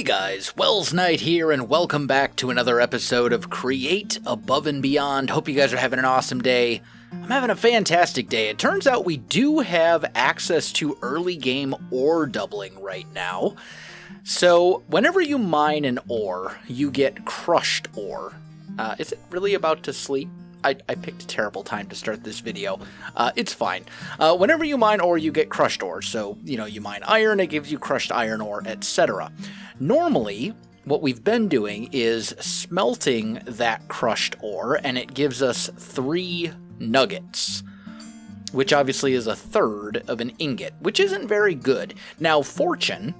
Hey guys, Welsknight here, and welcome back to another episode of Create Above and Beyond. Hope you guys are having an awesome day. I'm having a fantastic day. It turns out we do have access to early game ore doubling right now. So whenever you mine an ore, you get crushed ore. Is it really about to sleep? I picked a terrible time to start this video. It's fine. Whenever you mine ore, you get crushed ore. So, you mine iron, it gives you crushed iron ore, etc. Normally, what we've been doing is smelting that crushed ore, and it gives us 3 nuggets, which obviously is a third of an ingot, which isn't very good. Now, fortune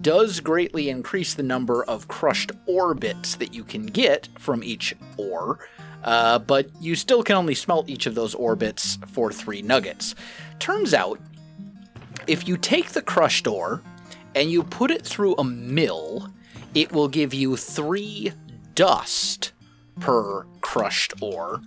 does greatly increase the number of crushed ore bits that you can get from each ore, but you still can only smelt each of those ore bits for 3 nuggets. Turns out, if you take the crushed ore and you put it through a mill, it will give you 3 dust per crushed ore.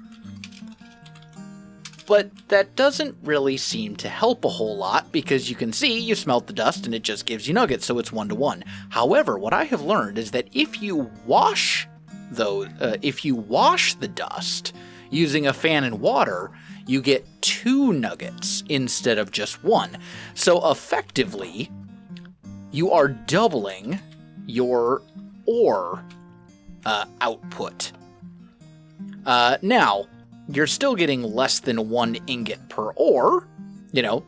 But that doesn't really seem to help a whole lot, because you can see you smelt the dust and it just gives you nuggets, so it's 1-to-1. However, what I have learned is that if you wash the dust using a fan and water, you get 2 nuggets instead of just 1. So effectively, you are doubling your ore output. Now, you're still getting less than 1 ingot per ore,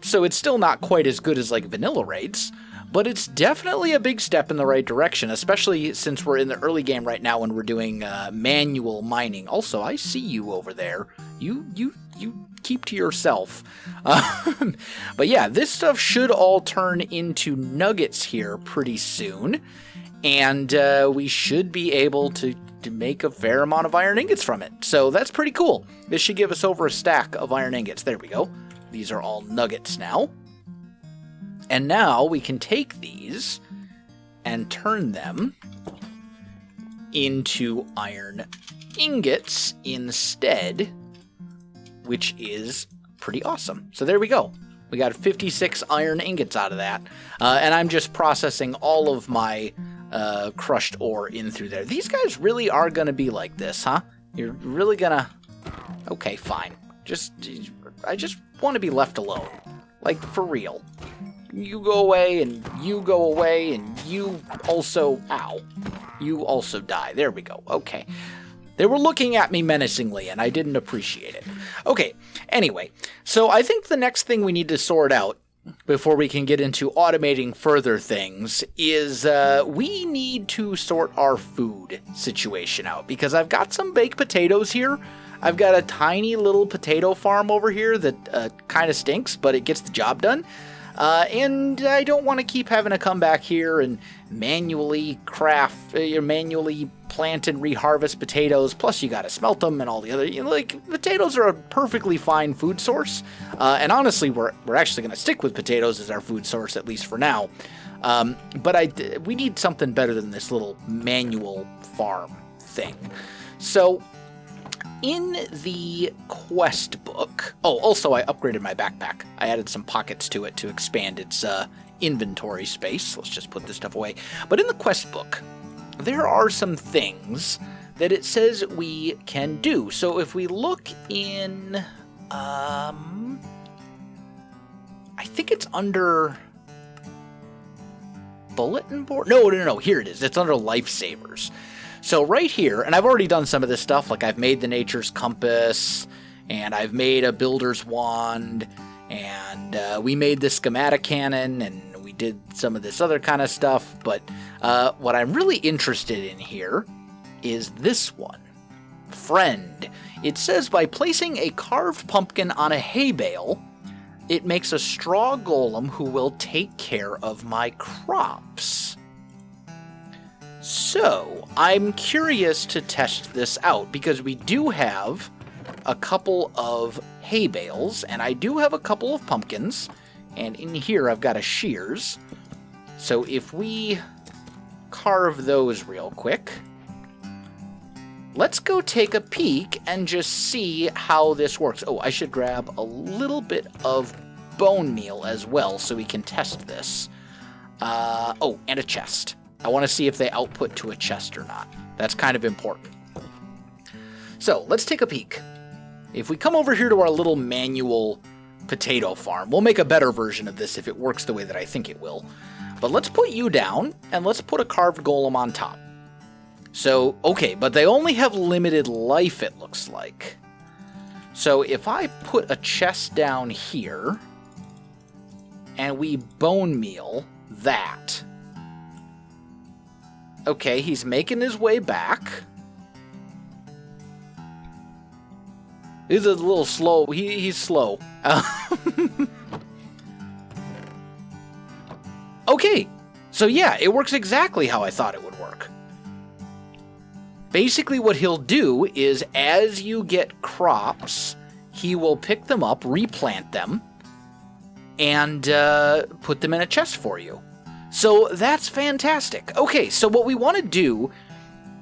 so it's still not quite as good as like vanilla rates, but it's definitely a big step in the right direction, especially since we're in the early game right now and we're doing manual mining. Also, I see you over there. You keep to yourself. But yeah, this stuff should all turn into nuggets here pretty soon, and we should be able to make a fair amount of iron ingots from it. So that's pretty cool. This should give us over a stack of iron ingots. There we go. These are all nuggets now. And now we can take these and turn them into iron ingots instead, which is pretty awesome. So there we go. We got 56 iron ingots out of that. And I'm just processing all of my crushed ore in through there. These guys really are going to be like this, huh? You're really going to... Okay, fine. I just want to be left alone. Like, for real. You go away, and you go away, and you also... Ow. You also die. There we go. Okay. They were looking at me menacingly, and I didn't appreciate it. Okay, anyway. So I think the next thing we need to sort out before we can get into automating further things is we need to sort our food situation out, because I've got some baked potatoes here. I've got a tiny little potato farm over here that kind of stinks, but it gets the job done. And I don't want to keep having to come back here and manually manually plant and reharvest potatoes. Plus, you got to smelt them and all the other. Potatoes are a perfectly fine food source. And honestly, we're actually going to stick with potatoes as our food source, at least for now. But we need something better than this little manual farm thing. So in the quest book... Oh, also I upgraded my backpack. I added some pockets to it to expand its inventory space. Let's just put this stuff away. But in the quest book, there are some things that it says we can do. So if we look in... I think it's under... Bulletin board? No. Here it is. It's under lifesavers. So right here, and I've already done some of this stuff, like I've made the nature's compass, and I've made a builder's wand, and we made the schematic cannon, and we did some of this other kind of stuff, but what I'm really interested in here is this one. Friend. It says by placing a carved pumpkin on a hay bale, it makes a straw golem who will take care of my crops. So, I'm curious to test this out, because we do have a couple of hay bales, and I do have a couple of pumpkins, and in here I've got a shears. So if we carve those real quick, let's go take a peek and just see how this works. Oh, I should grab a little bit of bone meal as well so we can test this. Oh, and a chest. I want to see if they output to a chest or not. That's kind of important. So let's take a peek. If we come over here to our little manual potato farm, we'll make a better version of this if it works the way that I think it will. But let's put you down, and let's put a carved golem on top. So, okay, but they only have limited life, it looks like. So if I put a chest down here, and we bone meal that. Okay, he's making his way back. He's a little slow. He's slow. Okay, so yeah, it works exactly how I thought it would work. Basically what he'll do is as you get crops, he will pick them up, replant them, and put them in a chest for you. So that's fantastic. Okay, so what we want to do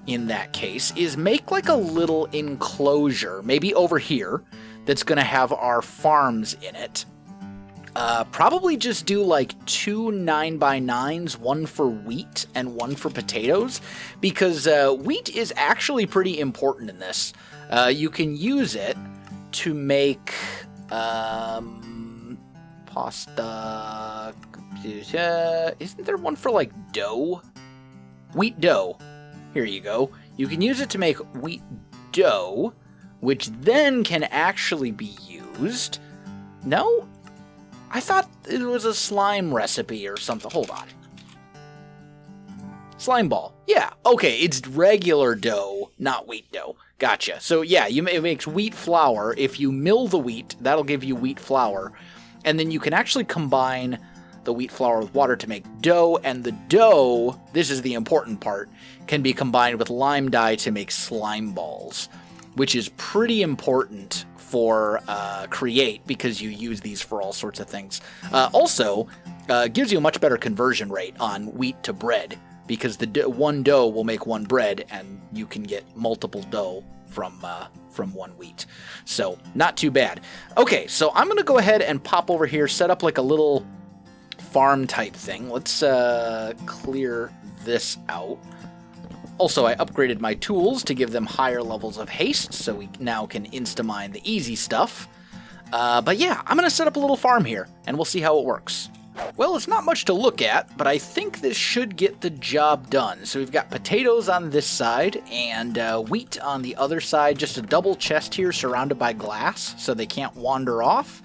in that case is make like a little enclosure, maybe over here, that's going to have our farms in it. Probably just do like 2 9x9s, one for wheat and one for potatoes, because wheat is actually pretty important in this. You can use it to make pasta. Isn't there one for like dough? Wheat dough. Here you go. You can use it to make wheat dough, which then can actually be used. No? I thought it was a slime recipe or something. Hold on. Slime ball. Yeah, okay, it's regular dough, not wheat dough. Gotcha. So yeah, it makes wheat flour. If you mill the wheat, that'll give you wheat flour. And then you can actually combine the wheat flour with water to make dough, and the dough, this is the important part, can be combined with lime dye to make slime balls, which is pretty important for Create, because you use these for all sorts of things. Also, gives you a much better conversion rate on wheat to bread, because the one dough will make one bread, and you can get multiple dough from one wheat. So, not too bad. Okay, so I'm going to go ahead and pop over here, set up like a little farm type thing. Let's clear this out. Also, I upgraded my tools to give them higher levels of haste, so we now can insta-mine the easy stuff. But yeah, I'm going to set up a little farm here, and we'll see how it works. Well, it's not much to look at, but I think this should get the job done. So we've got potatoes on this side, and wheat on the other side, just a double chest here surrounded by glass, so they can't wander off.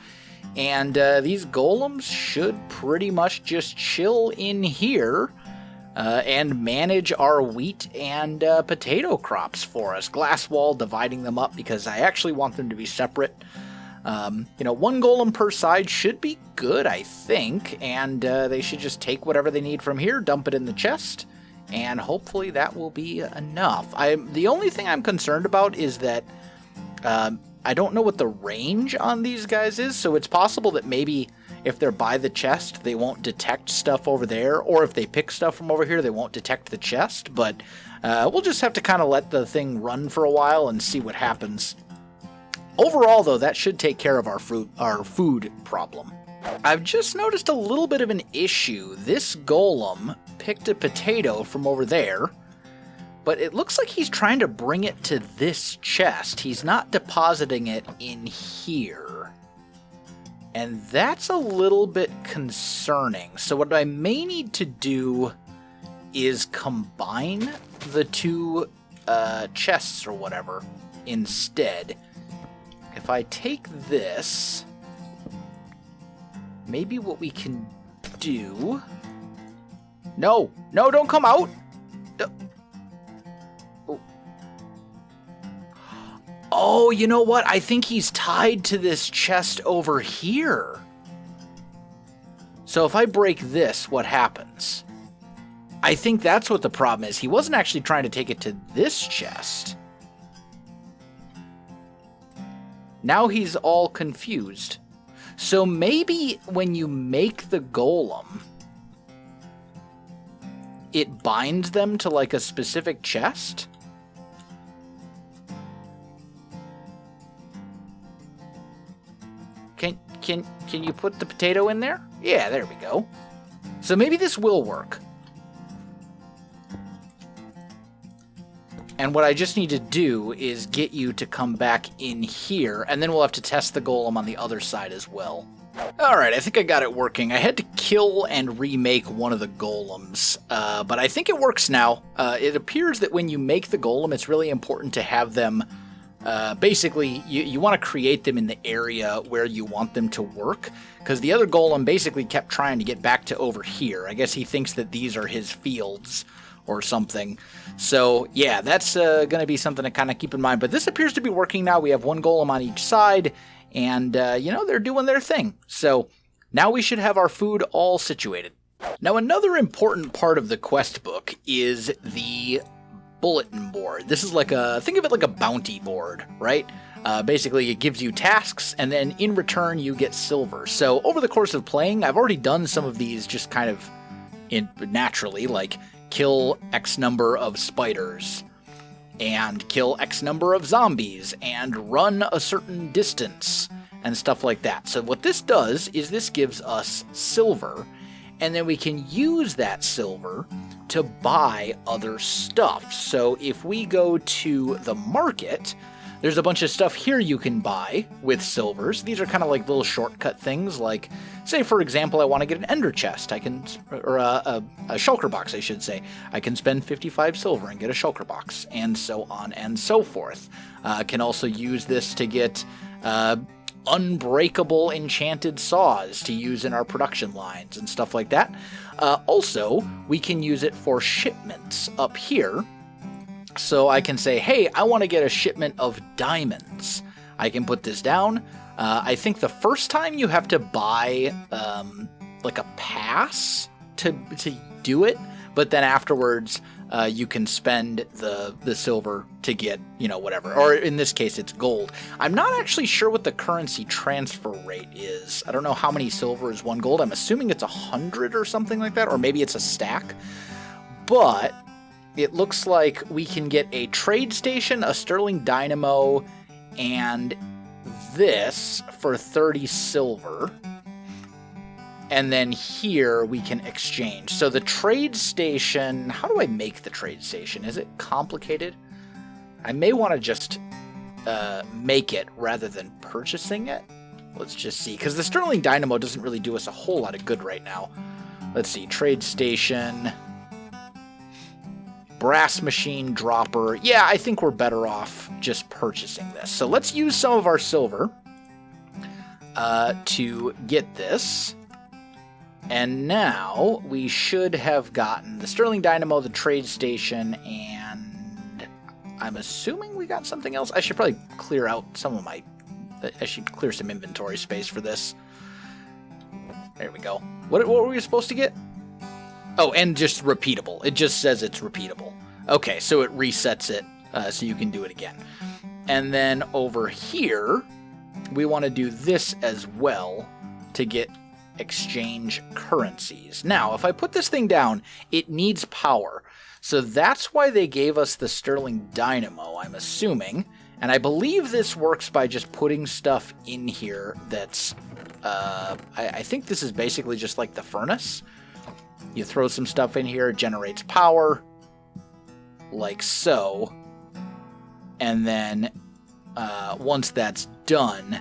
And these golems should pretty much just chill in here and manage our wheat and potato crops for us. Glass wall dividing them up because I actually want them to be separate. One golem per side should be good, I think, and they should just take whatever they need from here, dump it in the chest, and hopefully that will be enough. The only thing I'm concerned about is that I don't know what the range on these guys is, so it's possible that maybe if they're by the chest, they won't detect stuff over there, or if they pick stuff from over here, they won't detect the chest, but we'll just have to kind of let the thing run for a while and see what happens. Overall, though, that should take care of our food problem. I've just noticed a little bit of an issue. This golem picked a potato from over there, but it looks like he's trying to bring it to this chest. He's not depositing it in here. And that's a little bit concerning. So what I may need to do is combine the two chests or whatever instead. If I take this, maybe what we can do... No, don't come out! Oh, you know what? I think he's tied to this chest over here. So if I break this, what happens? I think that's what the problem is. He wasn't actually trying to take it to this chest. Now he's all confused. So maybe when you make the golem, it binds them to like a specific chest? Can you put the potato in there? Yeah, there we go. So maybe this will work. And what I just need to do is get you to come back in here, and then we'll have to test the golem on the other side as well. Alright, I think I got it working. I had to kill and remake one of the golems, but I think it works now. It appears that when you make the golem, it's really important to have them, basically, you want to create them in the area where you want them to work, because the other golem basically kept trying to get back to over here. I guess he thinks that these are his fields or something. So, yeah, that's going to be something to kind of keep in mind. But this appears to be working now. We have one golem on each side, and, you know, they're doing their thing. So, now we should have our food all situated. Now, another important part of the quest book is the bulletin board. This is like think of it like a bounty board, right? Basically, it gives you tasks, and then in return, you get silver. So, over the course of playing, I've already done some of these just kind of naturally, like kill X number of spiders, and kill X number of zombies, and run a certain distance, and stuff like that. So what this does is this gives us silver, and then we can use that silver to buy other stuff. So if we go to the market, there's a bunch of stuff here you can buy with silvers. These are kind of like little shortcut things, like, say, for example, I want to get an ender chest. I can, or a shulker box, I should say. I can spend 55 silver and get a shulker box, and so on and so forth. Can also use this to get unbreakable enchanted saws to use in our production lines and stuff like that. Also, we can use it for shipments up here. So I can say, hey, I want to get a shipment of diamonds. I can put this down. I think the first time you have to buy like a pass to do it, but then afterwards you can spend the silver to get, you know, whatever. Or in this case, it's gold. I'm not actually sure what the currency transfer rate is. I don't know how many silver is one gold. I'm assuming it's 100 or something like that, or maybe it's a stack. But it looks like we can get a trade station, a sterling dynamo, and this for 30 silver. And then here we can exchange. So the trade station, how do I make the trade station? Is it complicated? I may want to just make it rather than purchasing it. Let's just see, because the sterling dynamo doesn't really do us a whole lot of good right now. Let's see, trade station, brass machine dropper. Yeah, I think we're better off just purchasing this. So let's use some of our silver to get this. And now we should have gotten the sterling dynamo, the trade station, and I'm assuming we got something else. I should probably clear out some of my... I should clear some inventory space for this. There we go. What were we supposed to get? Oh, and just repeatable. It just says it's repeatable. Okay, so it resets it so you can do it again. And then over here, we want to do this as well to get exchange currencies. Now, if I put this thing down, it needs power. So that's why they gave us the sterling dynamo, I'm assuming. And I believe this works by just putting stuff in here that's... I think this is basically just like the furnace. You throw some stuff in here, it generates power, like so. And then once that's done,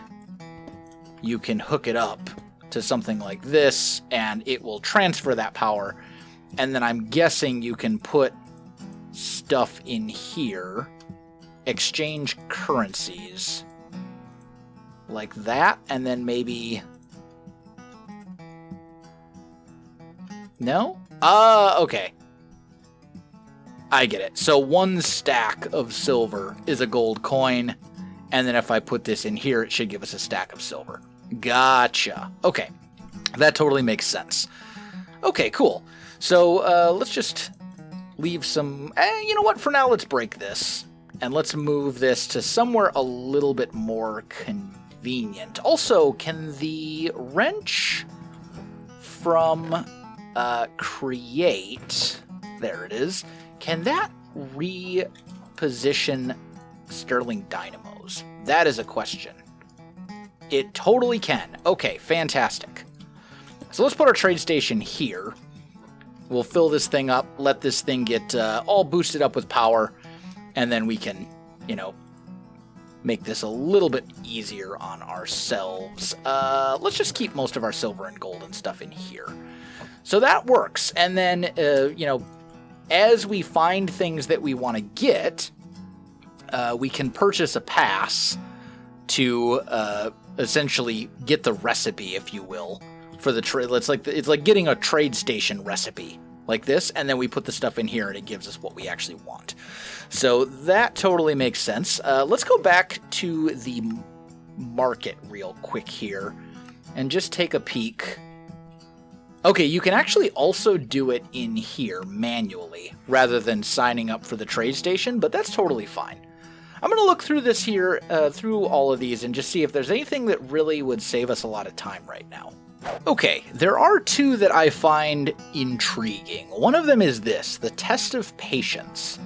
you can hook it up to something like this, and it will transfer that power. And then I'm guessing you can put stuff in here, exchange currencies, like that, and then maybe... No? Okay. I get it. So 1 stack of silver is a gold coin, and then if I put this in here, it should give us a stack of silver. Gotcha. Okay. That totally makes sense. Okay, cool. So let's just leave some... you know what? For now, let's break this. And let's move this to somewhere a little bit more convenient. Also, can the wrench from create... There it is. Can that reposition sterling dynamos? That is a question. It totally can. Okay, fantastic. So let's put our trade station here. We'll fill this thing up, let this thing get all boosted up with power, and then we can, make this a little bit easier on ourselves. Let's just keep most of our silver and gold and stuff in here. So that works. And then, as we find things that we want to get, we can purchase a pass to essentially get the recipe, if you will, for the trade. It's like getting a trade station recipe like this, and then we put the stuff in here and it gives us what we actually want. So that totally makes sense. Let's go back to the market real quick here and just take a peek. Okay, you can actually also do it in here manually rather than signing up for the trade station, but that's totally fine. I'm going to look through this here, through all of these, and just see if there's anything that really would save us a lot of time right now. Okay, there are two that I find intriguing. One of them is this, the test of patience.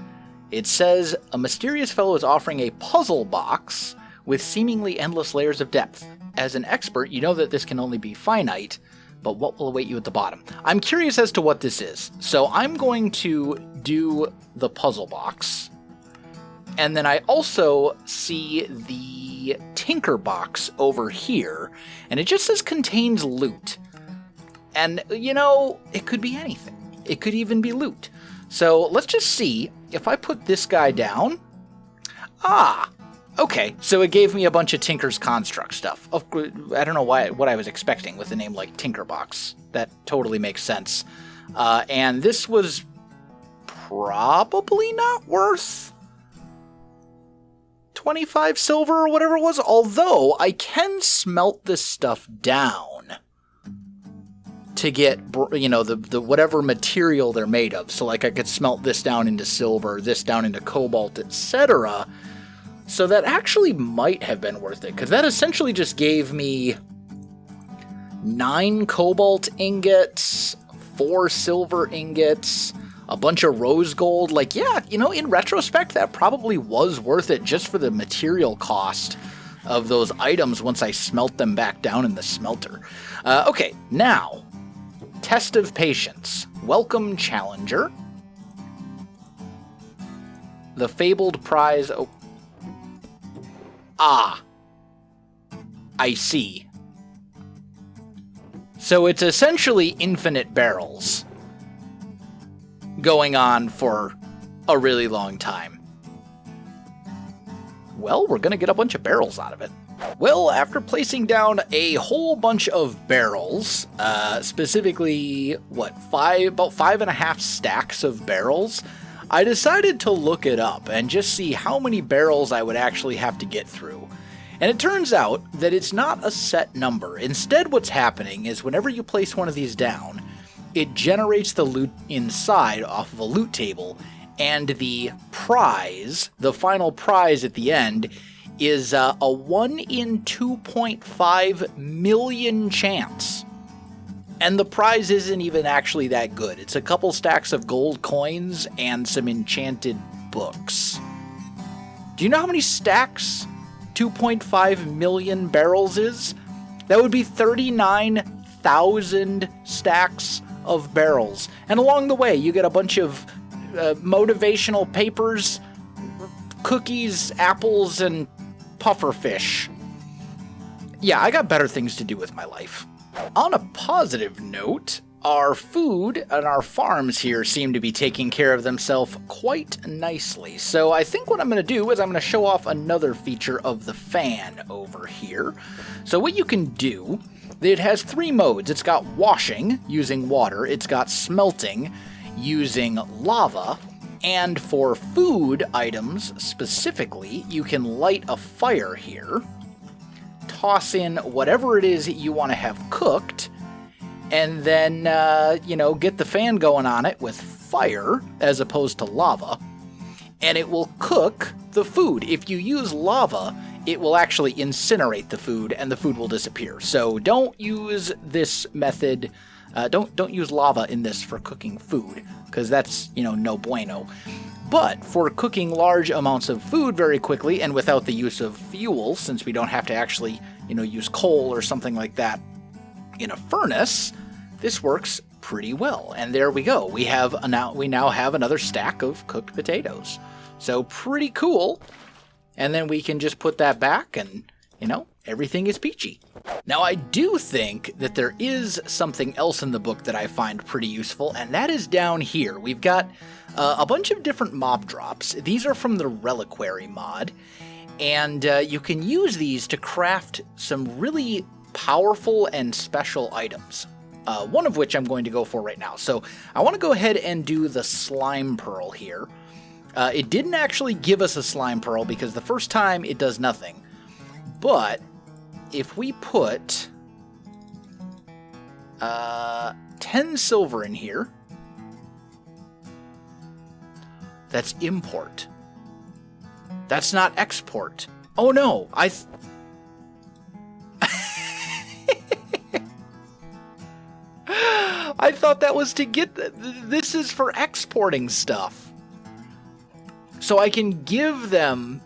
It says, a mysterious fellow is offering a puzzle box with seemingly endless layers of depth. As an expert, you know that this can only be finite, but what will await you at the bottom? I'm curious as to what this is. So I'm going to do the puzzle box. And then I also see the tinker box over here, and it just says contains loot. And, it could be anything. It could even be loot. So let's just see if I put this guy down. Okay, so it gave me a bunch of Tinker's Construct stuff. I don't know what I was expecting with a name like Tinkerbox. That totally makes sense. And this was probably not worth 25 silver or whatever it was, although I can smelt this stuff down to get, the whatever material they're made of. So like I could smelt this down into silver, this down into cobalt, etc. So that actually might have been worth it, because that essentially just gave me 9 cobalt ingots, 4 silver ingots, a bunch of rose gold. Like, yeah, in retrospect, that probably was worth it just for the material cost of those items once I smelt them back down in the smelter. Okay, now, test of patience. Welcome, challenger. The fabled prize. Oh. I see. So it's essentially infinite barrels going on for a really long time. Well, we're going to get a bunch of barrels out of it. Well, after placing down a whole bunch of barrels, specifically, about 5.5 stacks of barrels, I decided to look it up and just see how many barrels I would actually have to get through. And it turns out that it's not a set number. Instead, what's happening is whenever you place one of these down, it generates the loot inside off of a loot table, and the prize, the final prize at the end, is a 1 in 2.5 million chance. And the prize isn't even actually that good. It's a couple stacks of gold coins and some enchanted books. Do you know how many stacks 2.5 million barrels is? That would be 39,000 stacks of barrels. And along the way, you get a bunch of motivational papers, cookies, apples, and pufferfish. Yeah, I got better things to do with my life. On a positive note, our food and our farms here seem to be taking care of themselves quite nicely. So I think what I'm going to do is I'm going to show off another feature of the fan over here. So what you can do, it has 3 modes. It's got washing, using water. It's got smelting, using lava. And for food items specifically, you can light a fire here, toss in whatever it is that you want to have cooked, and then, get the fan going on it with fire as opposed to lava, and it will cook the food. If you use lava, it will actually incinerate the food, and the food will disappear. So don't use this method. Don't use lava in this for cooking food, because that's, no bueno. But for cooking large amounts of food very quickly and without the use of fuel, since we don't have to actually, use coal or something like that in a furnace, this works pretty well. And there we go. We now have another stack of cooked potatoes. So pretty cool. And then we can just put that back and, you know, everything is peachy. Now, I do think that there is something else in the book that I find pretty useful, and that is down here. We've got a bunch of different mob drops. These are from the Reliquary mod, and you can use these to craft some really powerful and special items. One of which I'm going to go for right now. So I want to go ahead and do the slime pearl here. It didn't actually give us a slime pearl because the first time it does nothing. But if we put 10 silver in here, that's import. That's not export. Oh no, I thought that was to get... This is for exporting stuff. So I can give them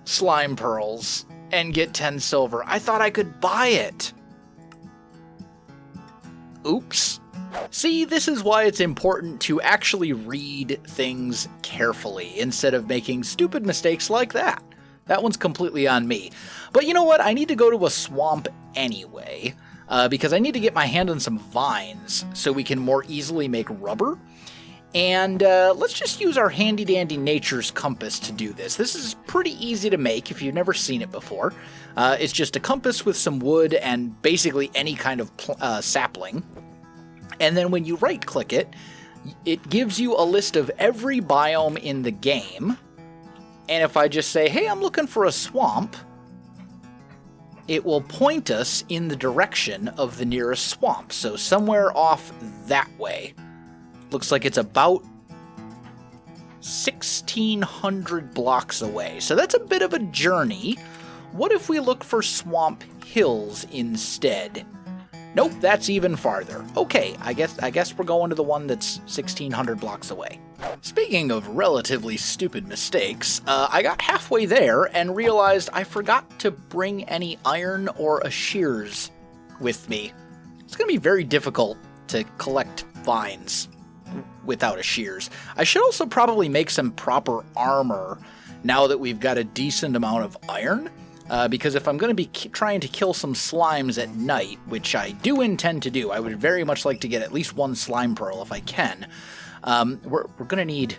slime pearls and get 10 silver. I thought I could buy it. Oops. See, this is why it's important to actually read things carefully instead of making stupid mistakes like that. That one's completely on me. But you know what? I need to go to a swamp anyway, because I need to get my hand on some vines so we can more easily make rubber. And let's just use our handy-dandy nature's compass to do this. This is pretty easy to make if you've never seen it before. It's just a compass with some wood and basically any kind of sapling. And then when you right-click it, it gives you a list of every biome in the game. And if I just say, hey, I'm looking for a swamp, it will point us in the direction of the nearest swamp. So somewhere off that way. Looks like it's about 1,600 blocks away. So that's a bit of a journey. What if we look for Swamp Hills instead? Nope, that's even farther. Okay, I guess we're going to the one that's 1,600 blocks away. Speaking of relatively stupid mistakes, I got halfway there and realized I forgot to bring any iron or a shears with me. It's going to be very difficult to collect vines without a shears. I should also probably make some proper armor now that we've got a decent amount of iron, because if I'm going to be trying to kill some slimes at night, which I do intend to do, I would very much like to get at least one slime pearl if I can. We're going to need...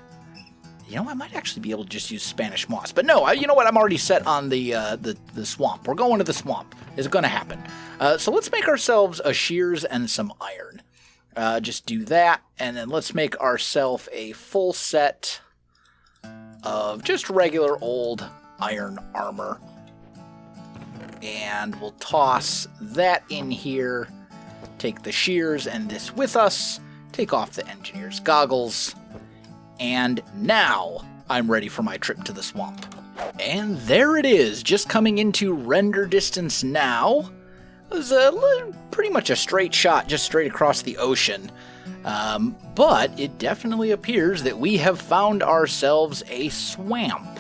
You know, I might actually be able to just use Spanish moss. But no, you know what? I'm already set on the swamp. We're going to the swamp. It's going to happen. So let's make ourselves a shears and some iron. Just do that, and then let's make ourselves a full set of just regular old iron armor. And we'll toss that in here, take the shears and this with us, take off the engineer's goggles, and now I'm ready for my trip to the swamp. And there it is, just coming into render distance now. It was pretty much a straight shot, just straight across the ocean. But it definitely appears that we have found ourselves a swamp.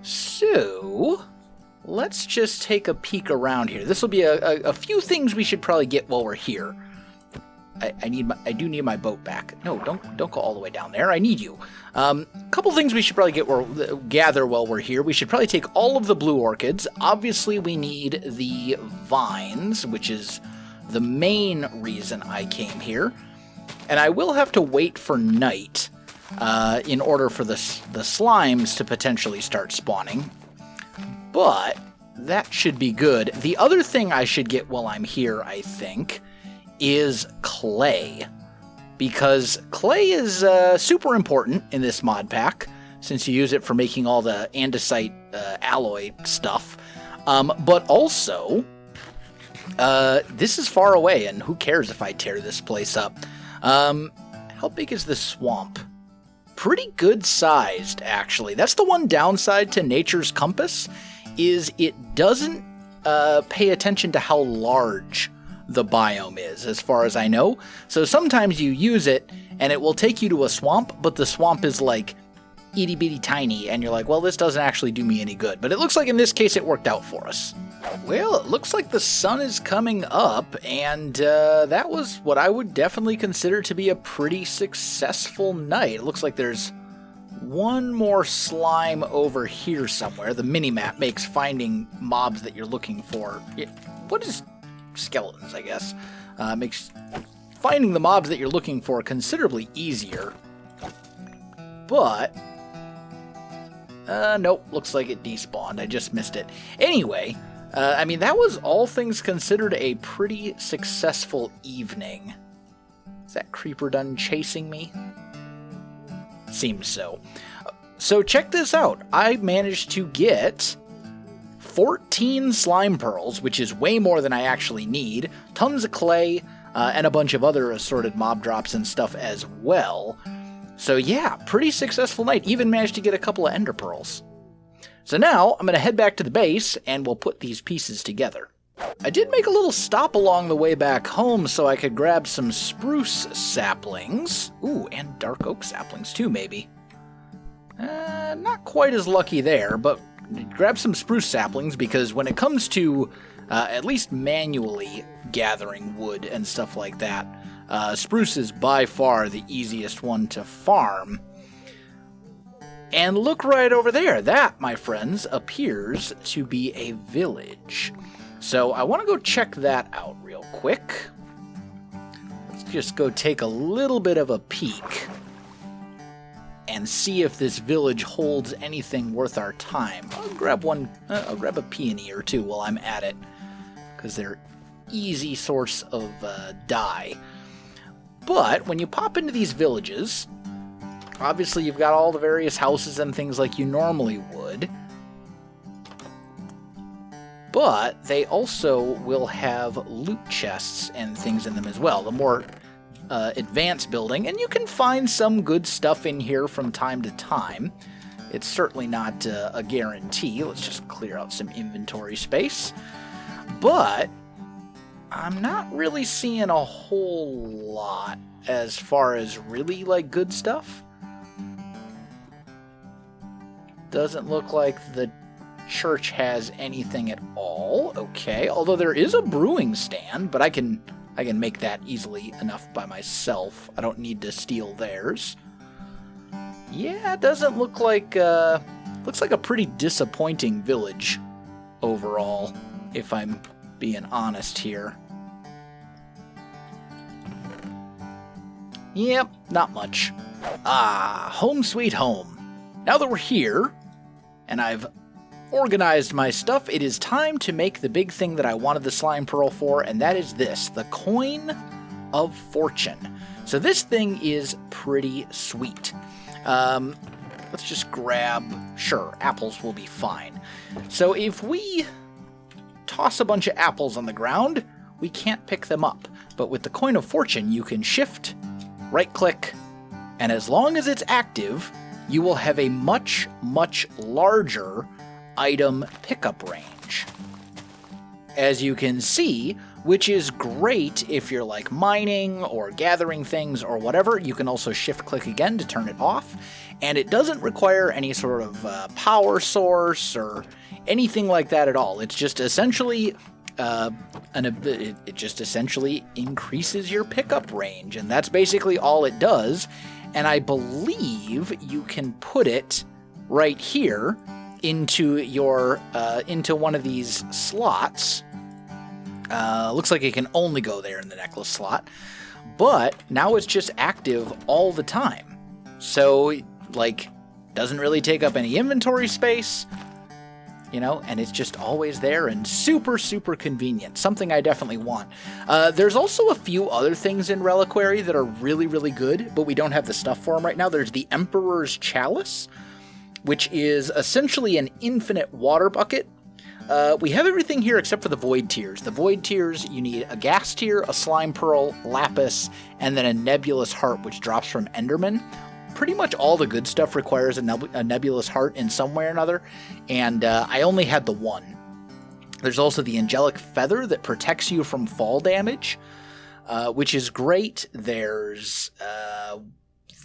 So, let's just take a peek around here. This will be a few things we should probably get while we're here. I do need my boat back. No, don't go all the way down there. I need you. A couple things we should probably gather while we're here. We should probably take all of the blue orchids. Obviously, we need the vines, which is the main reason I came here. And I will have to wait for night in order for the slimes to potentially start spawning. But that should be good. The other thing I should get while I'm here, I think, is clay, because clay is super important in this mod pack since you use it for making all the andesite alloy stuff, but also this is far away, and who cares if I tear this place up. How big is this swamp? Pretty good sized, actually. That's the one downside to Nature's Compass, is it doesn't pay attention to how large the biome is, as far as I know. So sometimes you use it and it will take you to a swamp, but the swamp is like itty bitty tiny, and you're like, well, this doesn't actually do me any good. But it looks like in this case it worked out for us. Well, it looks like the sun is coming up, and that was what I would definitely consider to be a pretty successful night. It looks like there's one more slime over here somewhere. The mini-map makes finding mobs that you're looking for... What is... skeletons, I guess. Makes finding the mobs that you're looking for considerably easier. But... nope, looks like it despawned. I just missed it. Anyway, I mean, that was all things considered a pretty successful evening. Is that creeper done chasing me? Seems so. So check this out. I managed to get 14 slime pearls, which is way more than I actually need, tons of clay, and a bunch of other assorted mob drops and stuff as well. So yeah, pretty successful night. Even managed to get a couple of ender pearls. So now I'm going to head back to the base and we'll put these pieces together. I did make a little stop along the way back home so I could grab some spruce saplings. Ooh, and dark oak saplings too, maybe. Not quite as lucky there, but grab some spruce saplings because when it comes to at least manually gathering wood and stuff like that, spruce is by far the easiest one to farm. And look right over there. That, my friends, appears to be a village. So I want to go check that out real quick. Let's just go take a little bit of a peek and see if this village holds anything worth our time. I'll grab a peony or two while I'm at it, because they're easy source of dye. But when you pop into these villages, obviously you've got all the various houses and things like you normally would. But they also will have loot chests and things in them as well. The more advanced building, and you can find some good stuff in here from time to time. It's certainly not a guarantee. Let's just clear out some inventory space. But I'm not really seeing a whole lot as far as really like good stuff. Doesn't look like the church has anything at all. Okay, although there is a brewing stand, but I can make that easily enough by myself. I don't need to steal theirs. Yeah, it doesn't look like looks like a pretty disappointing village overall, if I'm being honest here. Yep, not much. Ah, home sweet home. Now that we're here, and I've organized my stuff, it is time to make the big thing that I wanted the slime pearl for, and that is this, the coin of fortune. So this thing is pretty sweet. Let's just grab, sure, apples will be fine. So if we toss a bunch of apples on the ground, we can't pick them up. But with the coin of fortune, you can shift, right-click, and as long as it's active, you will have a much, much larger item pickup range, as you can see, which is great if you're like mining or gathering things or whatever. You can also shift click again to turn it off, and it doesn't require any sort of power source or anything like that at all. It's just essentially it just essentially increases your pickup range, and that's basically all it does. And I believe you can put it right here into your into one of these slots. Looks like it can only go there in the necklace slot, but now it's just active all the time. So like, doesn't really take up any inventory space, you know, and it's just always there and super, super convenient. Something I definitely want. There's also a few other things in Reliquary that are really, really good, but we don't have the stuff for them right now. There's the Emperor's Chalice, which is essentially an infinite water bucket. We have everything here except for the Void Tears. The Void Tears, you need a Gas Tear, a Slime Pearl, Lapis, and then a Nebulous Heart, which drops from Enderman. Pretty much all the good stuff requires a Nebulous Heart in some way or another, and I only had the one. There's also the Angelic Feather that protects you from fall damage, which is great. There's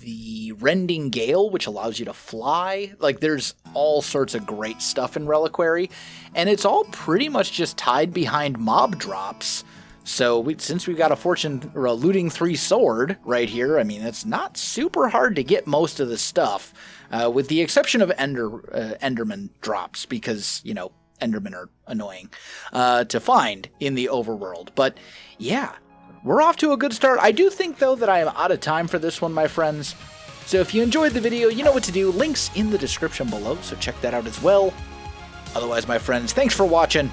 the Rending Gale, which allows you to fly. Like, there's all sorts of great stuff in Reliquary, and it's all pretty much just tied behind mob drops. So since we've got a fortune or a looting 3 sword right here, I mean, it's not super hard to get most of the stuff, with the exception of Enderman drops, because, you know, Endermen are annoying to find in the overworld. But yeah, we're off to a good start. I do think, though, that I am out of time for this one, my friends. So if you enjoyed the video, you know what to do. Links in the description below, so check that out as well. Otherwise, my friends, thanks for watching,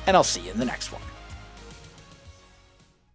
and I'll see you in the next one.